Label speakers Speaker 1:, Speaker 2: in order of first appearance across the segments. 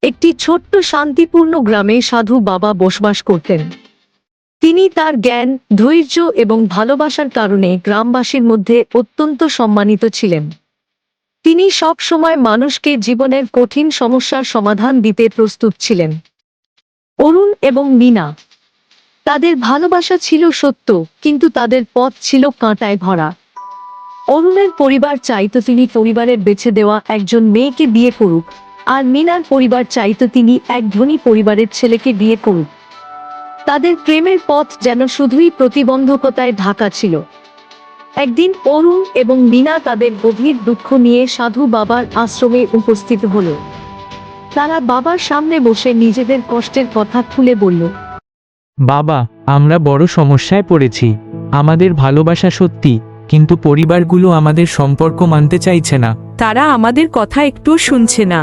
Speaker 1: একটি ছোট্ট শান্তিপূর্ণ গ্রামে সাধু বাবা বসবাস করতেন। তিনি তার জ্ঞান, ধৈর্য এবং ভালোবাসার কারণে গ্রামবাসীর মধ্যে অত্যন্ত সম্মানিত ছিলেন। তিনি সব সময় মানুষকে জীবনের কঠিন সমস্যার সমাধান দিতে প্রস্তুত ছিলেন। অরুণ এবং মীনা, তাদের ভালোবাসা ছিল সত্য, কিন্তু তাদের পথ ছিল কাঁটায় ভরা। অরুণের পরিবার চাইতো তিনি পরিবারের বেছে দেওয়া একজন মেয়েকে বিয়ে করুক, আর মীনার পরিবার চাইতো তিনি এক ধনী পরিবারের ছেলেকে বিয়ে করুক। তাদের প্রেমের পথ যেন শুধুই প্রতিবন্ধকতায় ঢাকা ছিল। একদিন অরুণ এবং মীনা তাদের গভীর দুঃখ নিয়ে সাধু বাবার আশ্রমে উপস্থিত হল। তারা বাবার সামনে বসে নিজেদের কষ্টের কথা খুলে বলল।
Speaker 2: বাবা, আমরা বড় সমস্যায় পড়েছি। আমাদের ভালোবাসা সত্যি, কিন্তু পরিবারগুলো আমাদের সম্পর্ক মানতে চাইছে না।
Speaker 3: তারা আমাদের কথা একটুও শুনছে না,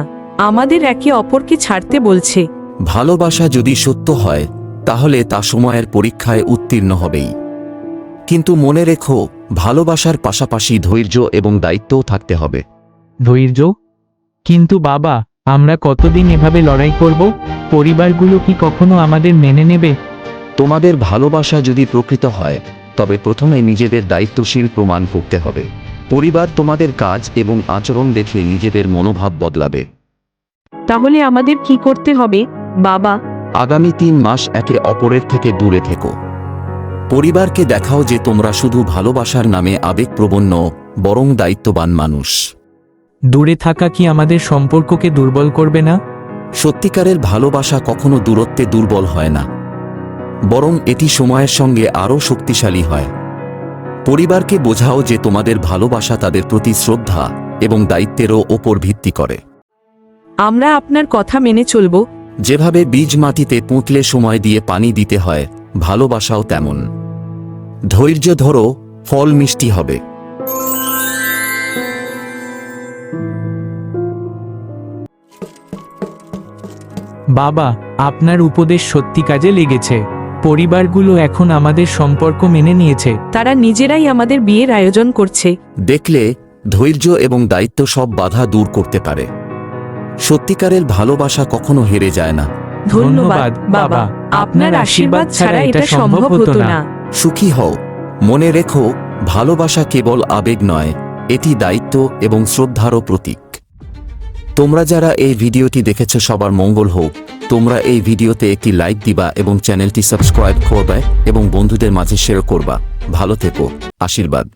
Speaker 3: আমাদের একে অপরকে ছাড়তে বলছে।
Speaker 4: ভালোবাসা যদি সত্য হয় তাহলে তা সময়ের পরীক্ষায় উত্তীর্ণ হবেই। কিন্তু মনে রেখো, ভালোবাসার পাশাপাশি ধৈর্য এবং দায়িত্বও থাকতে হবে।
Speaker 2: ধৈর্য? কিন্তু বাবা, আমরা কতদিন এভাবে লড়াই করব? পরিবারগুলো কি কখনো আমাদের মেনে নেবে?
Speaker 4: তোমাদের ভালোবাসা যদি প্রকৃত হয় তবে প্রথমে নিজেদের দায়িত্বশীল প্রমাণ করতে হবে। পরিবার তোমাদের কাজ এবং আচরণ দেখে নিজেদের মনোভাব বদলাবে।
Speaker 3: তাহলে আমাদের কি করতে হবে বাবা?
Speaker 4: আগামী 3 মাস একে অপরের থেকে দূরে থেকো। পরিবারকে দেখাও যে তোমরা শুধু ভালোবাসার নামে আবেগপ্রবণ নও, বরং দায়িত্ববান মানুষ।
Speaker 2: দূরে থাকা কি আমাদের সম্পর্ককে দুর্বল করবে না?
Speaker 4: সত্যিকারের ভালোবাসা কখনো দূরত্বে দুর্বল হয় না, বরং এটি সময়ের সঙ্গে আরও শক্তিশালী হয়। পরিবারকে বোঝাও যে তোমাদের ভালোবাসা তাদের প্রতি শ্রদ্ধা এবং দায়িত্বেরও ওপর ভিত্তি করে।
Speaker 3: আমরা আপনার কথা মেনে চলব।
Speaker 4: যেভাবে বীজ মাটিতে পুঁতলে সময় দিয়ে পানি দিতে হয়, ভালোবাসাও তেমন। ধৈর্য ধরো, ফল মিষ্টি হবে।
Speaker 2: বাবা, আপনার উপদেশ সত্যি কাজে লেগেছে। পরিবারগুলো এখন আমাদের সম্পর্ক মেনে নিয়েছে।
Speaker 3: তারা নিজেরাই আমাদের বিয়ের আয়োজন করছে।
Speaker 4: দেখলে, ধৈর্য এবং দায়িত্ব সব বাধা দূর করতে পারে। সত্যিকারের ভালোবাসা কখনো হেরে যায় না।
Speaker 3: ধন্যবাদ বাবা, আপনার আশীর্বাদ ছাড়া এটা সম্ভব হতো না।
Speaker 4: সুখী হও। মনে রেখো, ভালোবাসা কেবল আবেগ নয়, এটি দায়িত্ব এবং শ্রদ্ধারও প্রতীক। তোমরা যারা এই ভিডিওটি দেখেছ সবার মঙ্গল হোক। তোমরা এই ভিডিওতে একটি লাইক দিবা এবং চ্যানেলটি সাবস্ক্রাইব করবে এবং বন্ধুদের মাঝে শেয়ার করবা। ভালো থেকো। আশীর্বাদ।